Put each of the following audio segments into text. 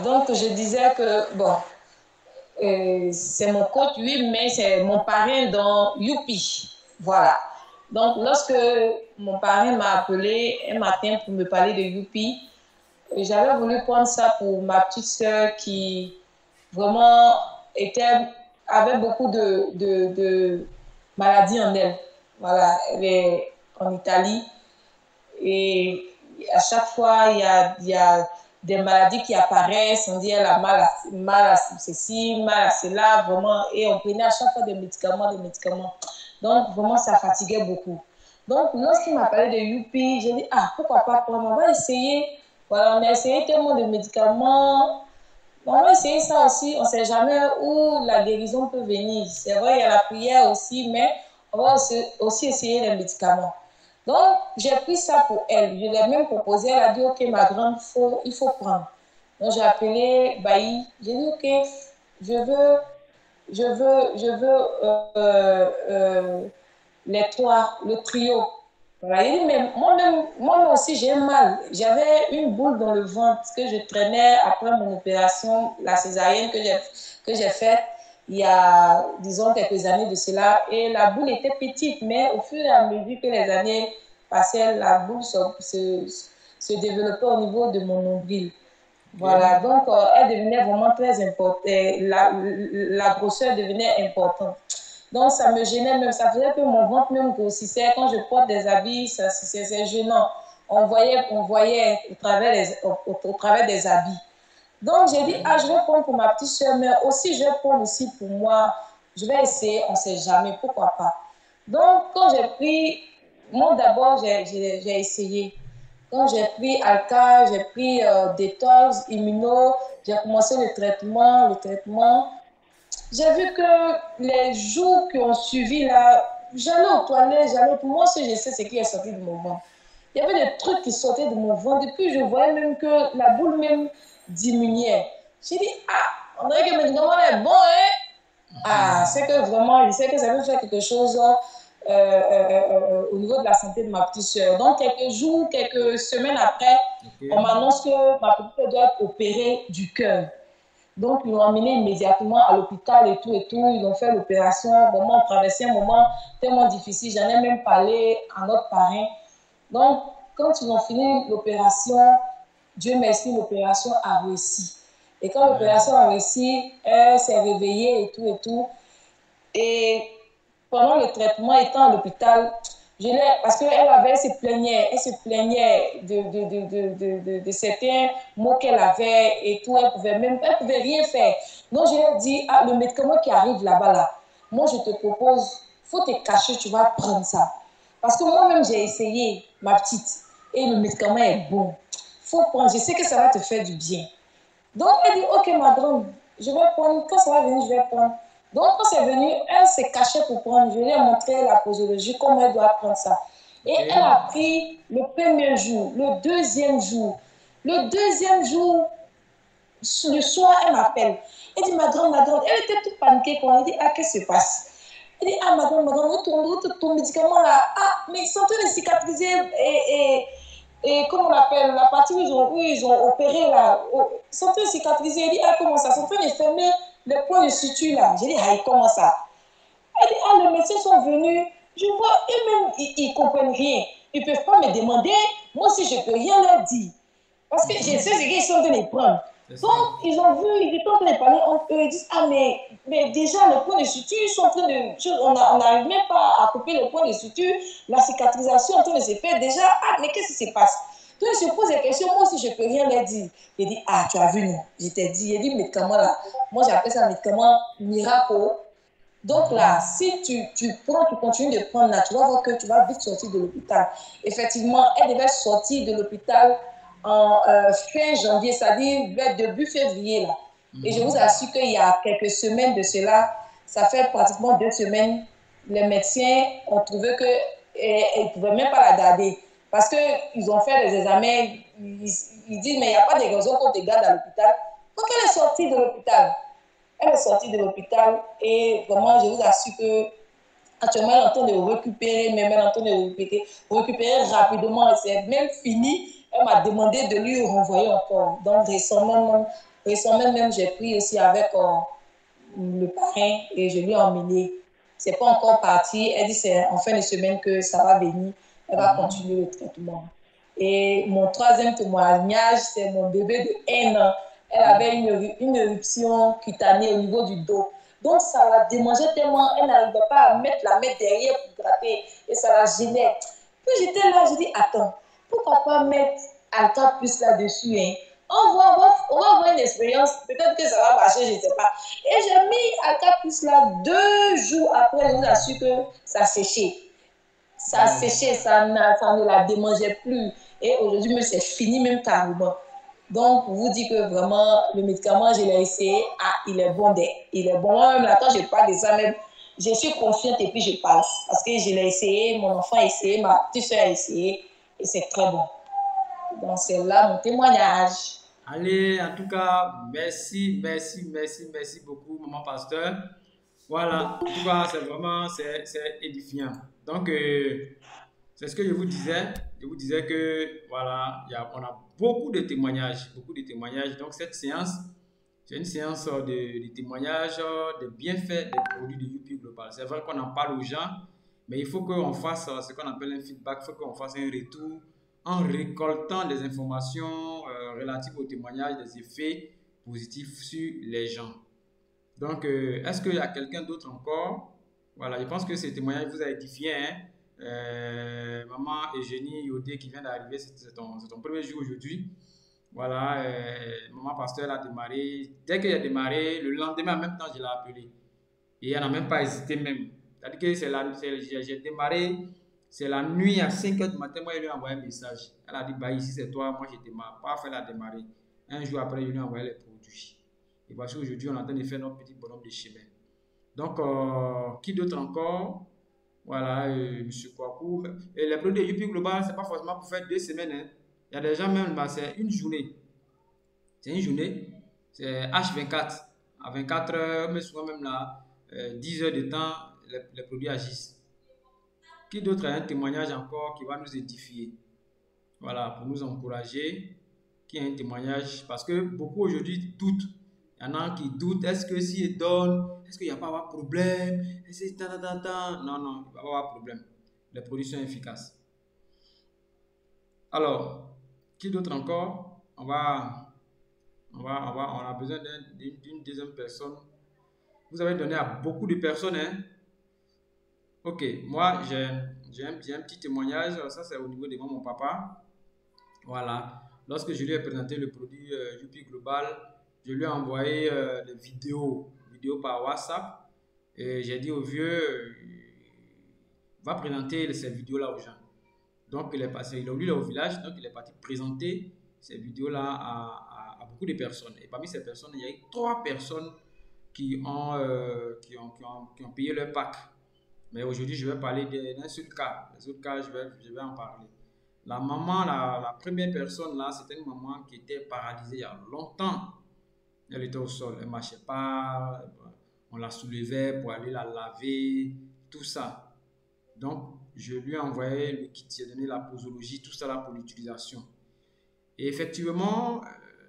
Donc, je disais que, bon, c'est mon coach, oui, mais c'est mon parrain dans Youpi. Voilà. Donc, lorsque mon parrain m'a appelé un matin pour me parler de Youpi, j'avais voulu prendre ça pour ma petite sœur qui vraiment était, avait beaucoup de maladies en elle. Voilà, elle est en Italie et à chaque fois, il y a des maladies qui apparaissent. On dit elle a mal à ceci, mal à cela, vraiment. Et on prenait à chaque fois des médicaments, des médicaments. Donc, vraiment, ça fatiguait beaucoup. Donc, lorsqu'il m'a parlé de Youpi, j'ai dit, ah, pourquoi pas prendre, on va essayer. Voilà, on a essayé tellement de médicaments. On va essayer ça aussi. On ne sait jamais où la guérison peut venir. C'est vrai, il y a la prière aussi, mais on va aussi essayer les médicaments. Donc, j'ai pris ça pour elle. Je l'ai même proposé. Elle a dit, OK, ma grande, il faut prendre. Donc, j'ai appelé Bailly. J'ai dit, OK, je veux les trois, le trio. Voilà. Il dit, mais moi aussi, j'ai mal. J'avais une boule dans le ventre que je traînais après mon opération, la césarienne que j'ai faite il y a, disons, quelques années de cela. Et la boule était petite, mais au fur et à mesure que les années passaient, la boule se développait au niveau de mon nombril. Voilà, donc elle devenait vraiment très importante. La grosseur devenait importante. Donc ça me gênait même, ça faisait que mon ventre même grossissait. Quand je porte des habits, c'est gênant. On voyait au travers des habits. Donc j'ai dit, ah, je vais prendre pour ma petite soeur, mais aussi je vais prendre aussi pour moi. Je vais essayer, on ne sait jamais, pourquoi pas. Donc quand j'ai pris, moi d'abord j'ai essayé. Quand j'ai pris Alka, j'ai pris Detox, Immuno, j'ai commencé le traitement. J'ai vu que les jours qui ont suivi là, j'allais aux toilettes, pour moi aussi je sais ce qui est sorti de mon ventre. Il y avait des trucs qui sortaient de mon ventre, et puis je voyais même que la boule même diminuait. J'ai dit, ah, on dirait que le médicament est bon, hein? Ah, c'est que vraiment, je sais que ça veut faire quelque chose au niveau de la santé de ma petite soeur. Donc, quelques jours, quelques semaines après, on m'annonce que ma petite soeur doit être opérée du cœur. Donc, ils l'ont emmené immédiatement à l'hôpital et tout et tout. Ils ont fait l'opération. Vraiment, on traversait un moment tellement difficile. J'en ai même parlé à notre parrain. Donc, quand ils ont fini l'opération, Dieu merci, l'opération a réussi. Et quand l'opération a réussi, elle s'est réveillée et tout et tout. Et pendant le traitement, étant à l'hôpital, parce qu'elle se plaignait de certains mots qu'elle avait et tout, elle pouvait rien faire. Donc je lui ai dit, ah, le médicament qui arrive là-bas, là, moi je te propose, faut te cacher, tu vas prendre ça. Parce que moi-même j'ai essayé, ma petite, et le médicament est bon. Faut prendre, je sais que ça va te faire du bien. Donc, elle dit, OK, ma grande, je vais prendre, quand ça va venir, je vais prendre. Donc, quand c'est venu, elle s'est cachée pour prendre. Je lui ai montré la posologie, comment elle doit prendre ça. Et elle a pris le premier jour, le deuxième jour. Le deuxième jour, le soir, elle m'appelle. Elle dit, ma grande, elle était toute paniquée quand elle dit, ah, qu'est-ce qui se passe? Elle dit, ah, ma grande, où ton médicament là? Ah, mais ils sont en train de cicatriser et comment on appelle, la partie où ils ont opéré là, ils sont en train de cicatriser. Elle dit, ah, comment ça? Ils sont en train de fermer les points de suture là. J'ai dit, ah, comment ça? Elle dit, ah, les médecins sont venus. Je vois, eux-mêmes, ils ne comprennent rien. Ils ne peuvent pas me demander. Moi aussi, je ne peux rien leur dire. Parce que je sais ce qu'ils sont en train de prendre. Donc, ils ont vu, ils étaient en train de parler entre eux. Ils disent, ah, mais déjà, les points de suture, ils sont en train de. On n'arrive même pas à couper les points de suture. La cicatrisation est en train de se faire déjà. Ah, mais qu'est-ce qui se passe? Donc, je pose des questions. Moi aussi, je ne peux rien leur dire. Il dit, ah, tu as vu, non? Je t'ai dit, il dit, médicament là. Moi, j'appelle ça médicament miracle. Donc là, si tu prends, tu continues de prendre là, tu vas voir que tu vas vite sortir de l'hôpital. Effectivement, elle devait sortir de l'hôpital en fin janvier, c'est-à-dire vers début février là. Et je vous assure qu'il y a quelques semaines de cela, ça fait pratiquement 2 semaines, les médecins ont trouvé qu'ils ne pouvaient même pas la garder. Parce qu'ils ont fait les examens, ils disent, mais il n'y a pas de raison qu'on te garde à l'hôpital. Donc elle est sortie de l'hôpital. Elle est sortie de l'hôpital et vraiment, je vous assure que actuellement, elle est en train de récupérer, mais elle est en train de récupérer rapidement. C'est même fini. Elle m'a demandé de lui renvoyer encore. Donc, récemment même j'ai pris aussi avec le parrain et je lui ai emmené. C'est pas encore parti. Elle dit c'est en fin de semaine que ça va venir. Elle va continuer le traitement. Et mon troisième témoignage, c'est mon bébé de 1 an. Elle avait une éruption cutanée au niveau du dos. Donc, ça la démangeait tellement, elle n'arrivait pas à mettre la main derrière pour gratter. Et ça la gênait. Puis j'étais là, je dis, attends, pourquoi pas mettre Alka Plus là-dessus, hein? On va avoir une expérience, peut-être que ça va marcher, je ne sais pas. Et j'ai mis Alka Plus là 2 jours après, je vous assure que ça séchait. Ça séchait, ça ne la démangeait plus. Et aujourd'hui, c'est fini même carrément. Donc, pour vous dire que vraiment, le médicament, je l'ai essayé. Ah, il est bon. Il est bon. Moi-même, là, quand je parle de ça, même, je suis confiante et puis je parle. Parce que je l'ai essayé, mon enfant a essayé, ma petite soeur a essayé. Et c'est très bon. Donc, c'est là mon témoignage. Allez, en tout cas, merci beaucoup, maman pasteur. Voilà, en tout cas, c'est vraiment, c'est édifiant. Donc, c'est ce que je vous disais. Je vous disais que, voilà, on a beaucoup de témoignages, Donc, cette séance, c'est une séance de témoignages, de bienfaits des produits de UP Global. C'est vrai qu'on en parle aux gens, mais il faut qu'on fasse ce qu'on appelle un feedback, il faut qu'on fasse un retour en récoltant des informations relatives aux témoignages, des effets positifs sur les gens. Donc, est-ce qu'il y a quelqu'un d'autre encore? Voilà, je pense que ces témoignages vous a édifié. Maman Eugénie Yodé qui vient d'arriver, c'est ton premier jour aujourd'hui. Voilà, maman pasteur a démarré. Dès qu'il a démarré, le lendemain en même temps, je l'ai appelé. Et elle n'a même pas hésité même. C'est-à-dire que j'ai démarré, c'est la nuit à 5 h du matin, moi je lui ai envoyé un message. Elle a dit, bah ici c'est toi, moi je démarre. Pas fait la démarrer. Un jour après, je lui ai envoyé les produits. Et voici aujourd'hui, on est en train de faire notre petit bonhomme de chemin. Donc, qui d'autre encore? Voilà, M. Kouakou. Et les produits de UP Global, ce n'est pas forcément pour faire 2 semaines. Hein. Il y a des gens même, bah, c'est une journée. C'est une journée. C'est H24. À 24 heures, mais souvent même là, 10 heures de temps, les produits agissent. Qui d'autre a un témoignage encore qui va nous édifier? Voilà, pour nous encourager. Qui a un témoignage? Parce que beaucoup aujourd'hui doutent. Il y en a qui doutent, est-ce que s'ils donnent, est-ce qu'il n'y a pas de problème? Non, non, il ne va pas avoir de problème. Les produits sont efficaces. Alors, qui d'autre encore? On a besoin d'une deuxième personne. Vous avez donné à beaucoup de personnes, hein? Ok, moi, j'ai un petit témoignage. Ça, c'est au niveau de mon papa. Voilà. Lorsque je lui ai présenté le produit UP Global, je lui ai envoyé des vidéos par WhatsApp et j'ai dit au vieux, va présenter ces vidéos-là aux gens. Donc, il est au village, donc il est parti présenter ces vidéos-là à beaucoup de personnes. Et parmi ces personnes, il y a eu 3 personnes qui ont payé leur pack. Mais aujourd'hui, je vais parler d'un seul cas. Les autres cas, je vais en parler. La maman, la première personne là, c'était une maman qui était paralysée il y a longtemps. Elle était au sol, elle ne marchait pas, on la soulevait pour aller la laver, tout ça. Donc, je lui ai envoyé le kit, j'ai donné la posologie, tout ça là pour l'utilisation. Et effectivement,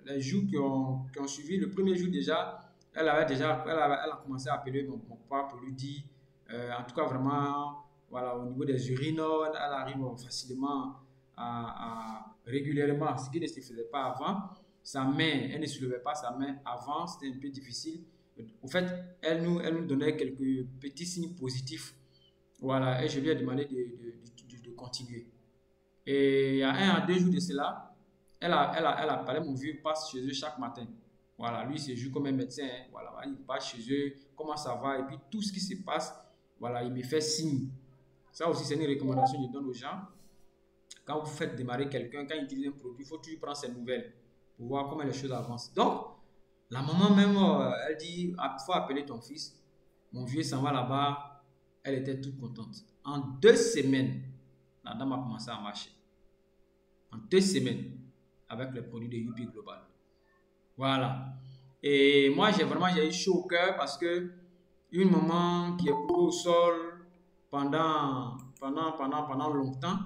les jours qui ont suivi, le premier jour déjà, elle a commencé à appeler mon papa pour lui dire, en tout cas vraiment, voilà, au niveau des urines, elle arrive facilement régulièrement, ce qui ne se faisait pas avant. Sa main, elle ne soulevait pas sa main avant, c'était un peu difficile. En fait, elle nous donnait quelques petits signes positifs. Voilà, et je lui ai demandé de continuer. Et il y a 1 à 2 jours de cela, elle a parlé, mon vieux passe chez eux chaque matin. Voilà, lui, il se joue comme un médecin. Hein. Voilà, il passe chez eux, comment ça va, et puis tout ce qui se passe, voilà, il me fait signe. Ça aussi, c'est une recommandation que je donne aux gens. Quand vous faites démarrer quelqu'un, quand il utilise un produit, il faut toujours prendre ses nouvelles pour voir comment les choses avancent. Donc, la maman même, elle dit, il faut appeler ton fils. Mon vieux s'en va là-bas. Elle était toute contente. En 2 semaines, la dame a commencé à marcher. En 2 semaines, avec les produits de UP Global. Voilà. Et moi, j'ai eu chaud au cœur parce que une maman qui est coupée au sol pendant longtemps,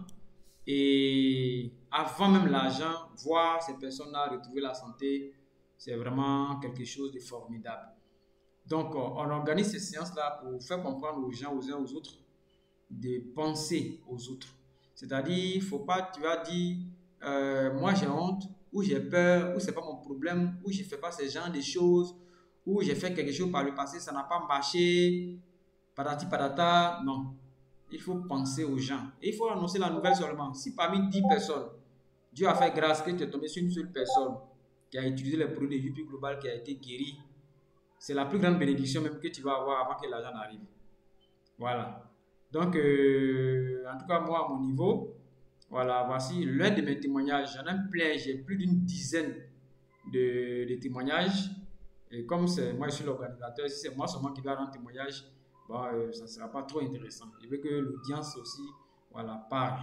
Et avant même l'argent, voir ces personnes-là retrouver la santé, c'est vraiment quelque chose de formidable. Donc, on organise ces séances-là pour faire comprendre aux gens, aux uns aux autres, de penser aux autres. C'est-à-dire, il ne faut pas, tu vas dire, moi j'ai honte, ou j'ai peur, ou c'est pas mon problème, ou je ne fais pas ce genre de choses, ou j'ai fait quelque chose par le passé, ça n'a pas marché, patati patata. Non. Il faut penser aux gens. Et il faut annoncer la nouvelle seulement. Si parmi 10 personnes, Dieu a fait grâce que tu es tombé sur une seule personne qui a utilisé les produits de UP Global, qui a été guérie, c'est la plus grande bénédiction même que tu vas avoir avant que l'argent n'arrive. Voilà. Donc, en tout cas, moi, à mon niveau, voilà, voici l'un de mes témoignages. J'en ai plein, j'ai plus d'une dizaine de témoignages. Et comme c'est moi, je suis l'organisateur, si c'est moi seulement qui dois rendre témoignage, bon, ça ne sera pas trop intéressant. Je veux que l'audience aussi, voilà, parle.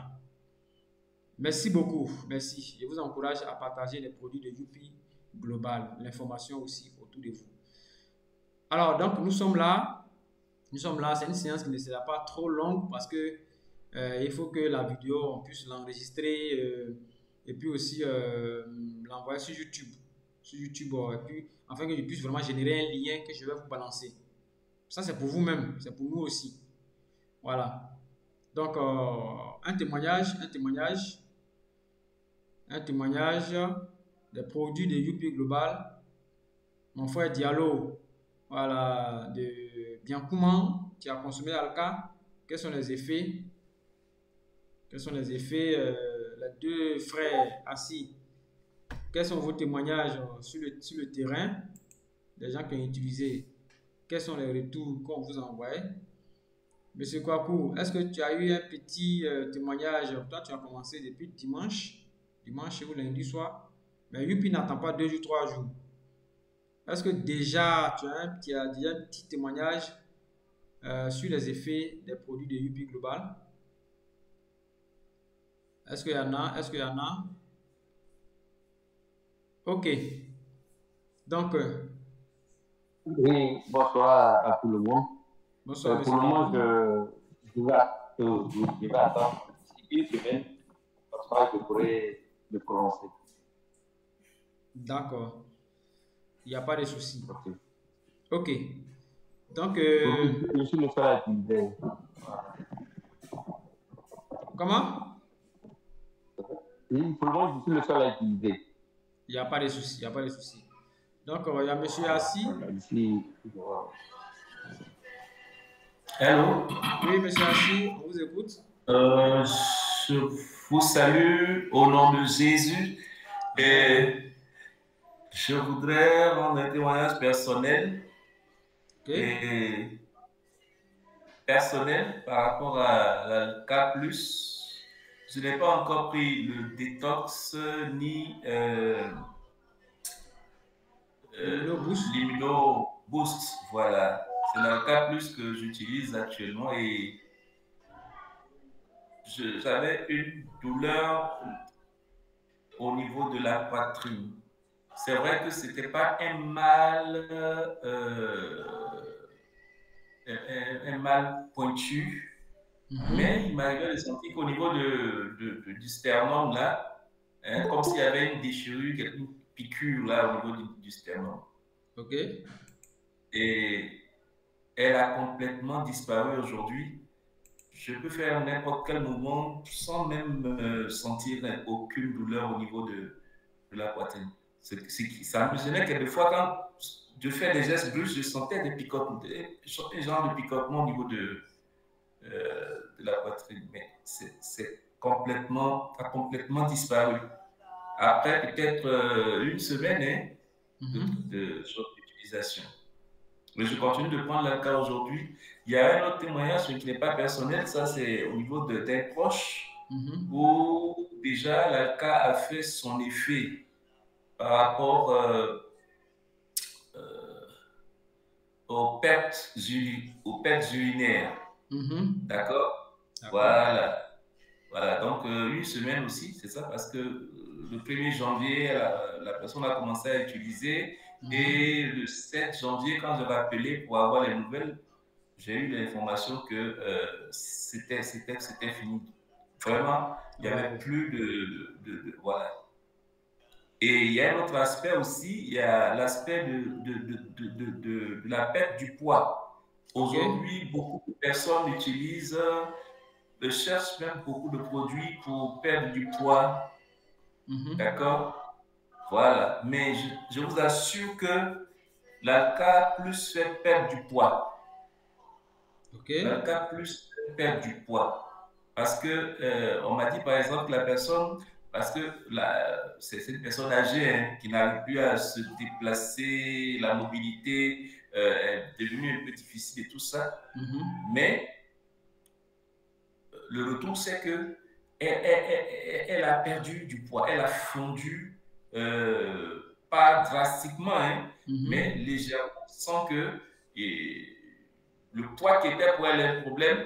Merci beaucoup, merci. Je vous encourage à partager les produits de UP Global, l'information aussi autour de vous. Alors, donc, nous sommes là. C'est une séance qui ne sera pas trop longue parce que il faut que la vidéo, on puisse l'enregistrer et puis aussi l'envoyer sur YouTube. Et puis, afin que je puisse vraiment générer un lien que je vais vous balancer. Ça, c'est pour vous-même, c'est pour nous aussi. Voilà. Donc, un témoignage des produits de UP Global. Mon frère Diallo, voilà, de Biancouman, qui a consommé l'alca. Quels sont les effets? Quels sont les effets? Les deux frères assis. Quels sont vos témoignages sur le terrain des gens qui ont utilisé? Quels sont les retours qu'on vous a envoyés? Monsieur Kwaku, est-ce que tu as eu un petit témoignage? Toi, tu as commencé depuis dimanche ou lundi soir, mais Youpi n'attend pas 2 jours, 3 jours. Est-ce que déjà tu as déjà un petit témoignage sur les effets des produits de Youpi Global? Est-ce qu'il y en a? Est-ce qu'il y en a? Ok. Donc, oui, bonsoir à tout le monde. Bonsoir, pour le moment, je vais attendre une semaine, comme ça je pourrai me prononcer. D'accord. Il n'y a pas de souci. Okay. Ok. Donc, je suis le seul à utiliser. Comment? Oui, pour le moment, je suis le seul à utiliser. Il n'y a pas de souci, il n'y a pas de souci. Donc, il y a monsieur assis. Ici. Allô? Oui, monsieur assis, on vous écoute. Je vous salue au nom de Jésus et je voudrais rendre un témoignage personnel. Okay. Et personnel par rapport à l'alca+. Je n'ai pas encore pris le détox ni l'immuno boost. Voilà, c'est l'alca+ que j'utilise actuellement et j'avais une douleur au niveau de la poitrine. C'est vrai que c'était pas un mal pointu, mais il m'arrivait de sentir qu'au niveau du sternum là, hein, comme s'il y avait une déchirure, une piqûre là au niveau du sternum. Ok. Et elle a complètement disparu aujourd'hui. Je peux faire n'importe quel mouvement sans même sentir aucune douleur au niveau de la poitrine. Ça me gênait quelquefois quand je fais des gestes brusques, je sentais des picotements, un genre de picotement au niveau de la poitrine, mais a complètement disparu. Après peut-être une semaine d'utilisation. Mais je continue de prendre l'alca aujourd'hui. Il y a un autre témoignage qui n'est pas personnel, ça c'est au niveau d'un proche, où déjà l'alca a fait son effet par rapport aux pertes urinaires. D'accord? Voilà, donc une semaine aussi, c'est ça, parce que le 1er janvier, la personne a commencé à utiliser et le 7 janvier, quand je rappelé pour avoir les nouvelles, j'ai eu l'information que c'était fini. Vraiment, il n'y avait plus voilà. Et il y a un autre aspect aussi, il y a l'aspect de la perte du poids. Aujourd'hui, beaucoup de personnes cherchent même beaucoup de produits pour perdre du poids. D'accord? Voilà. Mais je vous assure que l'alca plus fait perdre du poids. L'alca plus fait perdre du poids. Parce que on m'a dit par exemple la personne, parce que c'est une personne âgée hein, qui n'arrive plus à se déplacer, la mobilité est devenue un peu difficile et tout ça. Mais le retour, c'est que elle a perdu du poids, elle a fondu, pas drastiquement, hein, mais légèrement, sans que le poids qui était pour elle un problème,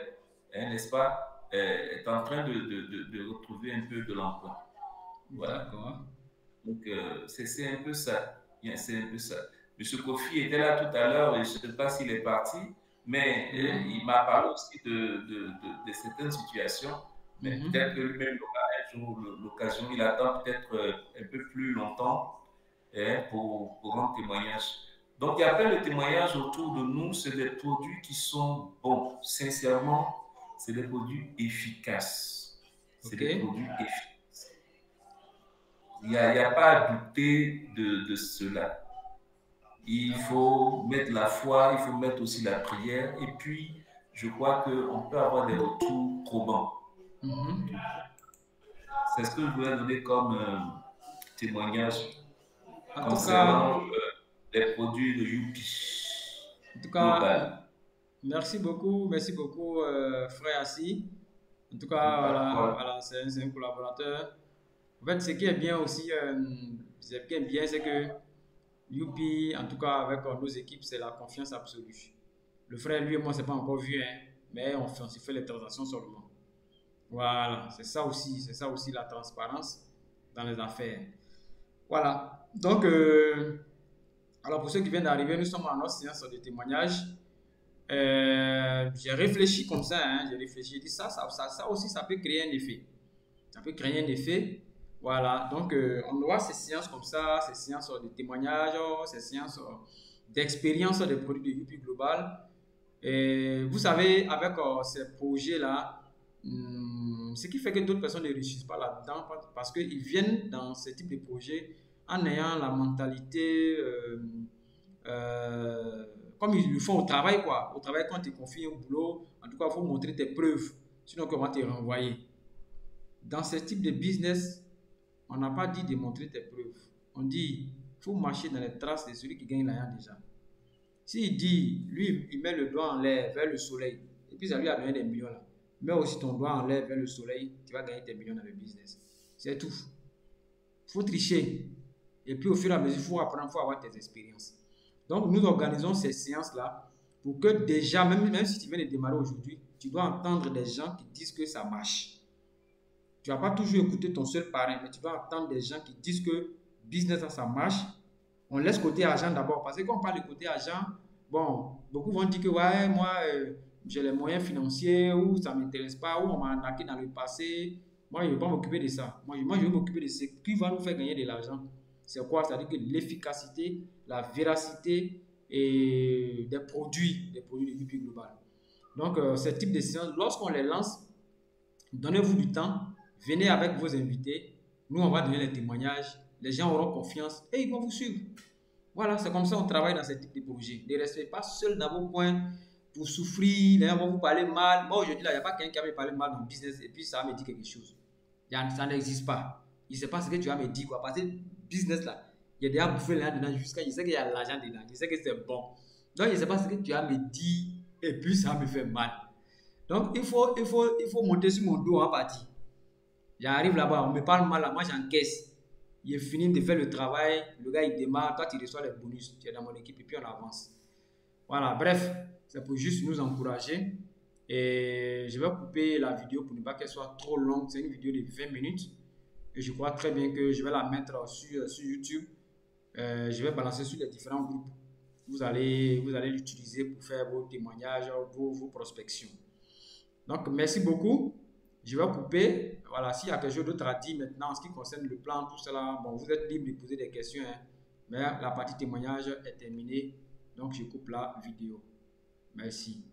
hein, n'est-ce pas, est en train de retrouver un peu de l'emploi. Voilà. Donc, c'est un peu ça. C'est un peu ça. M. Kofi était là tout à l'heure et je ne sais pas s'il est parti, mais il m'a parlé aussi de certaines situations. Mais peut-être que lui-même aura un jour l'occasion, il attend peut-être un peu plus longtemps pour rendre témoignage. Donc, il y a plein de témoignages autour de nous. C'est des produits qui sont bons. Sincèrement, c'est des produits efficaces. C'est des produits efficaces. Il n'y a pas à douter de cela. Il faut mettre la foi, il faut mettre aussi la prière. Et puis, je crois qu'on peut avoir des retours probants. C'est ce que je voulais donner comme témoignage concernant les produits de Youpi. En tout cas, merci beaucoup, frère Assi. En tout cas, voilà, c'est un collaborateur. En fait, ce qui est bien aussi, c'est que Youpi, en tout cas avec nos équipes, c'est la confiance absolue. Le frère, lui et moi, c'est pas encore vu, hein, mais on se fait les transactions seulement. Voilà, c'est ça aussi la transparence dans les affaires. Voilà, donc, alors pour ceux qui viennent d'arriver, nous sommes à notre séance de témoignage. J'ai réfléchi comme ça, hein, j'ai dit ça aussi, ça peut créer un effet. Ça peut créer un effet. Voilà, donc on doit ces séances comme ça, ces séances de témoignage, ces séances d'expérience des produits de Youpi Global. Et vous savez, avec ces projets-là, ce qui fait que d'autres personnes ne réussissent pas là-dedans, parce qu'ils viennent dans ce type de projet en ayant la mentalité, comme ils le font au travail, quoi. Au travail, quand tu confies un boulot, en tout cas, il faut montrer tes preuves, sinon comment te renvoyer. Dans ce type de business, on n'a pas dit de montrer tes preuves. On dit, il faut marcher dans les traces de celui qui gagne l'argent déjà. S'il dit, lui, il met le doigt en l'air vers le soleil, et puis ça lui a donné des millions là. Mets aussi ton doigt en l'air vers le soleil, tu vas gagner tes millions dans le business. C'est tout. Il faut tricher. Et puis au fur et à mesure, il faut apprendre, il faut avoir tes expériences. Donc nous organisons ces séances-là pour que déjà, même si tu viens de démarrer aujourd'hui, tu dois entendre des gens qui disent que ça marche. Tu ne vas pas toujours écouter ton seul parrain, mais tu dois entendre des gens qui disent que business, ça marche. On laisse côté argent d'abord, parce que quand on parle de côté argent, bon, beaucoup vont dire que ouais, moi, j'ai les moyens financiers, ou ça ne m'intéresse pas, ou on m'a arnaqué dans le passé. Moi, je ne vais pas m'occuper de ça. Moi, je vais m'occuper de ce qui va nous faire gagner de l'argent. C'est quoi? C'est-à-dire que l'efficacité, la véracité et des produits de Youpi Global. Donc, ce type de séances, lorsqu'on les lance, donnez-vous du temps, venez avec vos invités, nous on va donner les témoignages, les gens auront confiance et ils vont vous suivre. Voilà, c'est comme ça qu'on travaille dans ce type de projet. Ne restez pas seul dans vos coins pour souffrir, les gens vont vous parler mal. Moi aujourd'hui, il n'y a pas quelqu'un qui va me parler mal dans le business et puis ça va me dire quelque chose. Ça n'existe pas. Il ne sait pas ce que tu vas me dire, quoi. Parce que business là, il y a déjà bouffé là dedans jusqu'à, je sais qu'il y a l'argent dedans, je sais que c'est bon. Donc je ne sais pas ce que tu vas me dire et puis ça va me faire mal. Donc il faut monter sur mon dos en partie. J'arrive là-bas, on me parle mal, là, moi j'encaisse. Il est fini de faire le travail, le gars il démarre, toi tu reçois les bonus, tu es dans mon équipe et puis on avance. Voilà, bref, c'est pour juste nous encourager. Et je vais couper la vidéo pour ne pas qu'elle soit trop longue. C'est une vidéo de 20 minutes. Et je crois très bien que je vais la mettre sur YouTube. Je vais balancer sur les différents groupes. Vous allez l'utiliser pour faire vos témoignages, vos prospections. Donc, merci beaucoup. Je vais couper. Voilà, s'il y a quelque chose d'autre à dire maintenant en ce qui concerne le plan, tout cela, bon, vous êtes libre de poser des questions, hein, mais la partie témoignage est terminée. Donc, je coupe la vidéo. Merci.